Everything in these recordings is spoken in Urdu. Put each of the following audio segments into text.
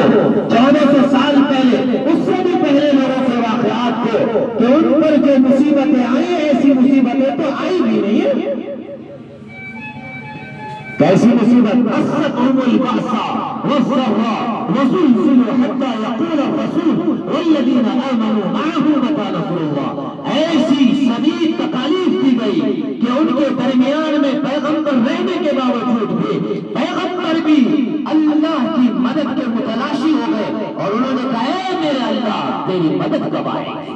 کو، 1400 سال پہلے، اس سے بھی پہلے لوگوں کے واقعات کو کہ ان پر جو مصیبتیں آئی ایسی مصیبتیں تو آئی بھی نہیں ہے۔ کیسی مصیبت؟ مستهم البأساء والضراء وزلزلوا حتى يقول الرسول والذين آمنوا معه متى نصر الله۔ ایسی شدید تکالیف دی گئی کہ ان کے درمیان میں پیغمبر رہنے کے باوجود بھی پیغمبر بھی اللہ کی مدد کے متلاشی ہو گئے اور انہوں نے کہا اے میرے اللہ تیری مدد کب آئے گی؟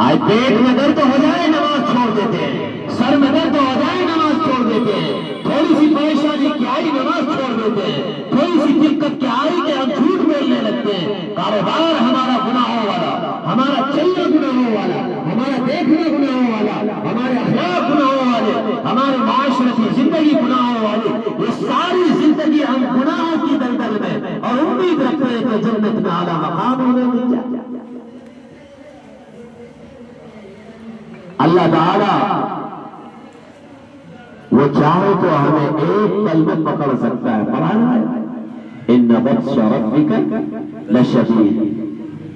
آج پیٹ میں درد ہو جائے نماز چھوڑ دیتے ہیں، سر میں درد ہو جائے نماز چھوڑ دیتے ہیں، تھوڑی سی پریشانی کی آئی نماز چھوڑ دیتے ہیں، تھوڑی سی دقت کی آئی کہ ہم جھوٹ بولنے لگتے ہیں، کاروبار ہمارا گناہوں والا، ہمارا چلنا گناہوں والا، ہمارا دیکھنا گناہوں والا، ہمارے اخلاق گناہوں والے، ہمارے معاشرتی زندگی گناہوں والی، یہ ساری زندگی ہم گناہوں کی دلدل میں اور امید رکھتے ہیں کہ جنت میں اعلیٰ مقام ہونے میں کیا۔ اللہ تعالیٰ وہ چاہے تو ہمیں ایک پل میں پکڑ سکتا ہے، پڑھانا ہے ان بطش ربک لشدید۔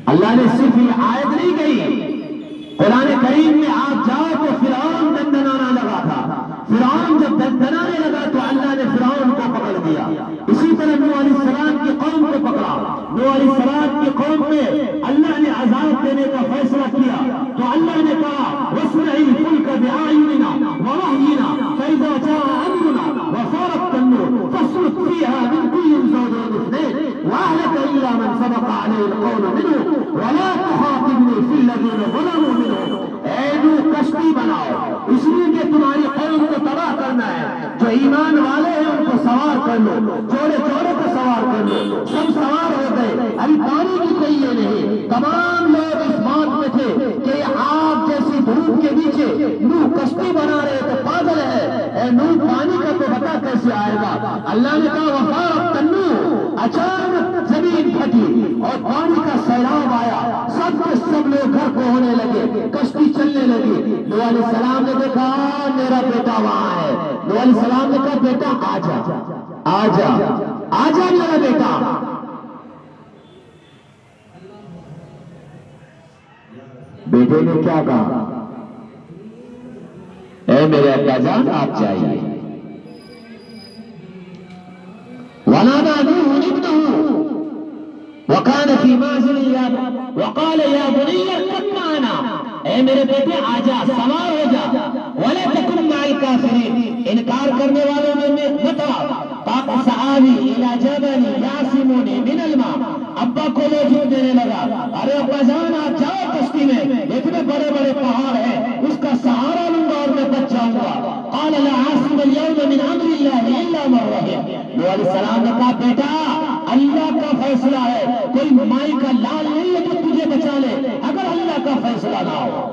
اللہ نے صرف یہ آیت نہیں کہی، قرآن کریم میں آپ جاؤ تو فرعون دندنانا لگا تھا، فرعون جب دندنانے لگا تو اللہ نے فرعون کو پکڑ دیا۔ اسی طرح نوح علیہ السلام کی قوم کو پکڑا، نوح علیہ السلام کی قوم میں اللہ نے عذاب دینے کا فیصلہ کیا تو اللہ نے کہا وَاصْنَعِ الْفُلْكَ بِأَعْيُنِنَا وَوَحْيِنَا فَإِذَا جَاءَ أَمْرُنَا وَفَارَ التَّنُّورُ فَاسْلُكْ فِيهَا مِنْ كُلٍّ زَوْجَيْنِ اثْنَيْنِ وَأَهْلَكَ إِلَّا مَنْ سَبَقَ عَلَيْهِ الْقَوْلُ مِنْهُمْ وَلَا تُخَاطِبْنِي فِي الَّذِينَ ظَلَمُوا مِنْهُمْ۔ اے نوح کشتی بناؤ اس لیے کہ تمہاری قوم کو تباہ کرنا ہے، جو ایمان والے ہیں ان کو سوار کر لو، جوڑے جوڑے کو سوار کر لو، سب سوار ہو گئے، ابھی پانی کی کوئی یہ نہیں، تمام لوگ اس بات میں تھے کہ آگ جیسی دھوپ کے نیچے نوح کشتی بنا رہے تو پاگل ہے، اے نوح پانی کا تو بتا کیسے آئے گا؟ اللہ نے کہا وفارت تنوح، اچانک زمین پھٹی اور پانی کا سیلاب آیا، سب کے سب لوگ گھر کو ہونے لگے، کشتی چلنے لگی۔ نوح علیہ السلام نے دیکھا میرا بیٹا وہاں ہے، نوح علیہ السلام نے کہا بیٹا آجا آجا آجا میرا بیٹا۔ بیٹے نے کیا کہا؟ اے میرے ابا جان آپ چاہیے۔ ونادى نوح ابنه وكان في معزل وقال يا بني اركب معنا، اے میرے بیٹے آجا سوار ہو جا، ولا تكن مع الكافرين، انکار کرنے والوں میں مت آ، سآوي الى جبل يعصمني من الماء، ابا کو موجود دینے لگا، ارے ابا جان آپ جاؤ کشتی میں، اتنے بڑے بڑے پہاڑ ہیں اس کا سہارا لوں گا اور میں بچ جاؤں گا۔ قال لا عاصم اليوم من امر الله الا من رحم، نوح علیہ السلام نے کہا بیٹا اللہ کا فیصلہ ہے، کوئی مائی کا لال نہیں ہے جو تجھے بچا لے اگر اللہ کا فیصلہ نہ ہو۔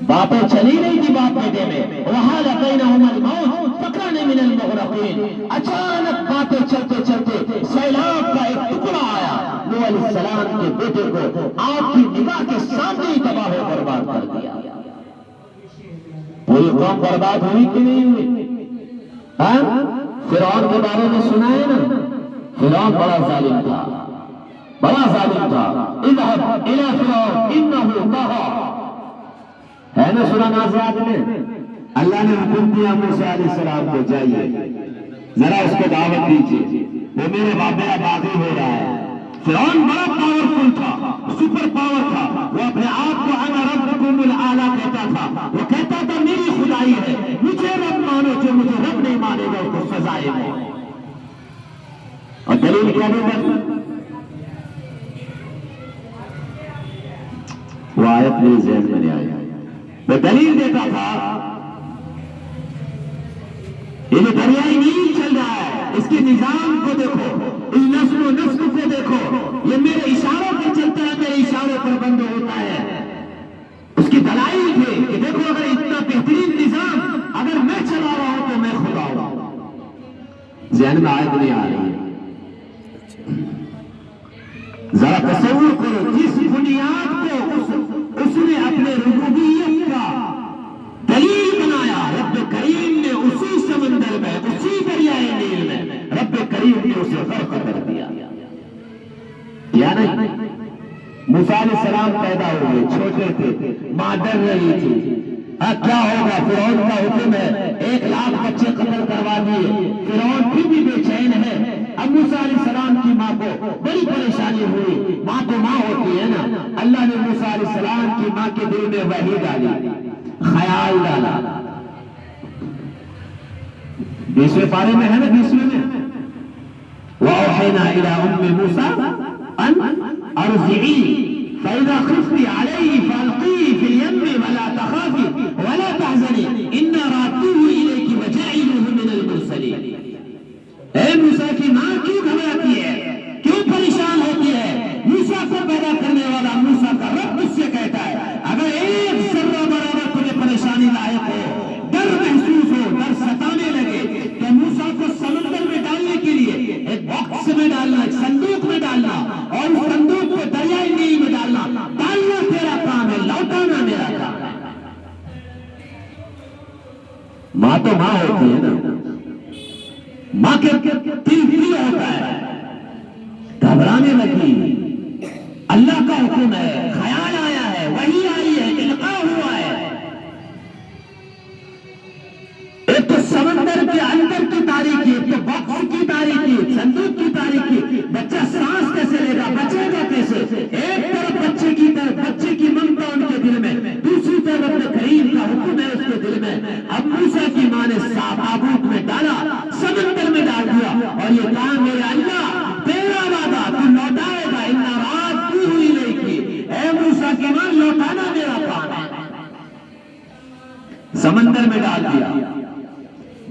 باتیں چلی نہیں تھی باپ بیٹے میں، وحال بینہما الموت فکان من المغرقین، اچانک باتیں چلتے چلتے سیلاب کا ایک ٹکڑا آیا، نوح علیہ السلام کے بیٹے کو آپ کی نگاہ کے سامنے ہی تباہ و برباد کر دیا۔ پوری قوم برباد ہوئی کہ نہیں ہوئی؟ فرعون کے بارے میں سنا ہے نا، فرعون بڑا ظالم تھا، بڑا ظالم تھا۔ اذهب الى فرعون انه طغى، ہے نا سورہ نازعات میں؟ اللہ نے حکم دیا موسیٰ علیہ السلام کو جائیے ذرا اس کو دعوت دیجیے، وہ میرے بابا باغی ہو رہا ہے۔ فرعون بڑا پاورفل تھا، سپر پاور تھا، وہ اپنے آپ کو انا ربکم الاعلی کہتا تھا، وہ کہتا تھا میری خدائی ہے، مجھے رب مانو، جو مجھے رب نہیں مانے گا اس کو سزائے دے۔ اور دلیل کیا دے گا؟ وہ آیت میرے ذہن میں نہیں آئی، وہ دلیل دیتا تھا یہ جو دریائے نیل چل رہا ہے اس کے نظام کو دیکھو، اس نسل و نسل کو دیکھو، یہ میرے اشاروں پر چلتا ہے، میرے اشاروں پر بند ہوتا ہے۔ اس کی دلائل تھے کہ دیکھو اگر اتنا بہترین نظام اگر میں چلا رہا ہوں تو میں خدا ہوں۔ ذہن میں آیت نہیں آ رہی ہے، ذرا تصور کرو جس بنیاد کو اس نے اپنے ربوبیت کا دلیل بنایا، رب کریم نے اسی سمندر میں، اسی دریائے نیل میں اسے غرق کر دیا. یا نہیں؟ موسیٰ علیہ السلام پیدا ہوئے، چھوٹے تھے، ماں ڈر رہی تھی. کیا ہوگا؟ فرعون کا حکم ہے 1,00,000 بچے قتل کروا دیے. فرعون پھر بھی بے چین ہے. اب موسیٰ علیہ السلام کی ماں کو بڑی پریشانی ہوئی. ماں تو ماں ہوتی ہے نا. اللہ نے موسیٰ علیہ السلام کی ماں کے دل میں وحی ڈالی، خیال ڈالا. 20ویں پارے میں ہے نا، 20ویں میں وَأَوْحَيْنَا إِلَىٰ أُمِّ مُوسَىٰ أَنْ أَرْضِعِيهِ فَإِذَا خِفْتِ عَلَيْهِ فَأَلْقِيهِ فِي الْيَمِّ وَلَا تَخَافِي وَلَا تَحْزَنِي إِنَّا رَادُّوهُ إِلَيْكِ وَجَاعِلُوهُ مِنَ الْمُرْسَلِينَ. اے موسیٰ کی ماں کیوں گھبراتی ہے، کیوں پریشان ہوتی ہے؟ موسیٰ کو پیدا کرنے والا موسیٰ کا رب مجھ سے کہتا ہے اگر ایک ذرہ برابر تمہیں پریشانی لاحق ہو، ڈر محسوس ہو، ڈر ستانے لگے، تو موسیٰ کو سمندر میں ڈالنے کے لیے ایک باکس میں ڈالنا، ایک صندوق میں ڈالنا، اور اس صندوق کو دریائے نیل میں ڈالنا. ڈالنا تیرا کام ہے، لوٹانا میرا کام ہے. ماں تو ماں ہوتی ہے نا. ماں کے دل ہوتا ہے، گھبرانے لگی. اللہ کا حکم ہے، خیال آیا ہے، وحی آئی ہے، القاء ہوا ہے. ایک تو سمندر کے اندر کی تاریخی، ایک تو باکس کی تاریخی، صندوق کی تاریخی. بچہ سانس کیسے لے گا، بچے گا کیسے؟ ایک طرف بچے کی طرف بچے کی ممتا ان کے دل میں، دوسری طرف اپنے کریم کا حکم ہے اس کے دل میں. اب موسیٰ کی ماں نے تابوت میں ڈالا، سمندر میں ڈال دیا، اور یہ کہا میرے اللہ تیرا وعدہ تو لوٹائے گا. اِنَّا رَادُّوهُ إِلَيْكِ. اے موسیٰ کی ماں لوٹانا میرا کام ہے. سمندر میں ڈال دیا.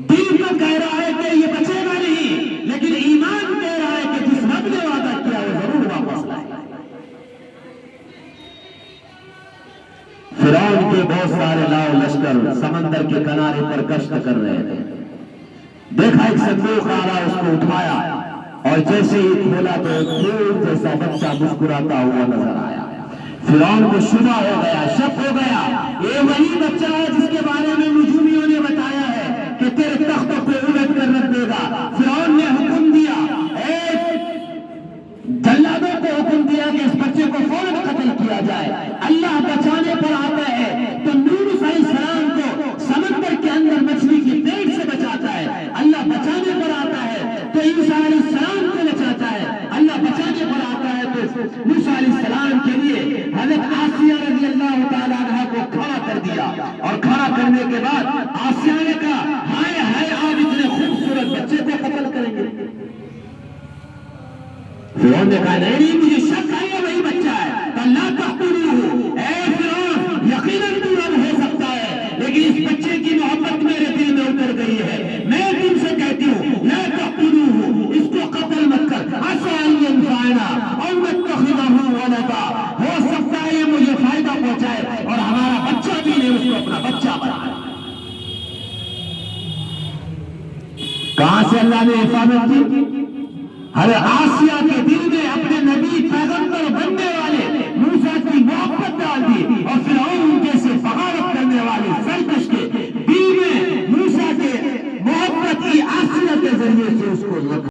دل تو کہہ رہا ہے کہ یہ بچے گا نہیں، لیکن ایمان کہہ رہا ہے کہ جس رب نے وعدہ کیا وہ ضرور واپس لائے. فرعون کے بہت سارے لاؤ لشکر سمندر کے کنارے پر گشت کر رہے تھے. دیکھا ایک صندوق آ رہا، اس کو اٹھایا، اور جیسے ہی کھولا تو ایک پھول جیسا بچہ مسکراتا ہوا نظر آیا. فرعون کو شبہ ہو گیا، شک ہو گیا، یہ وہی بچہ ہے جس کے بارے میں نجومیوں نے بتایا ہے کہ تیرے تختوں پہ الٹ کر رکھ دے گا. فرعون نے حکم دیا، جلادوں کو حکم دیا کہ اس بچے کو فوراً قتل کیا جائے. اللہ بچانے پر آتا ہے تو یونس علیہ السلام کو سمندر کے اندر مچھلی کی پیٹ سے بچاتا ہے. اللہ بچانے پر آتا ہے تو عیسیٰ علیہ السلام کو بچاتا ہے. اللہ بچانے پر آتا ہے تو موسیٰ علیہ السلام کے لیے حضرت آسیہ رضی اللہ تعالیٰ عنہ کو کھڑا کر دیا، اور کھڑا کرنے کے بعد آسیہ نے کہا ہائے ہائے آپ اتنے خوبصورت بچے کو قتل کریں گے. فرعون نے کہا نہیں، مجھے شک ہے وہی بچہ ہے. اللہ تقتلوہ، اے فرعون یقیناً تو رب ہو سکتا ہے، لیکن اس بچے کی محبت میرے دل میں اتر گئی ہے. میں تم سے کہتی ہوں لا تقتلوہ، اس کو قتل مت کر. عسیٰ ان ینفعنا او نتخذہ ولدا، ہو سکتا ہے یہ مجھے فائدہ پہنچائے اور ہمارا بچہ بھی نہیں، اس کو اپنا بچہ بنائے. کہاں سے اللہ نے حفاظت کی؟ حضرت آسیہ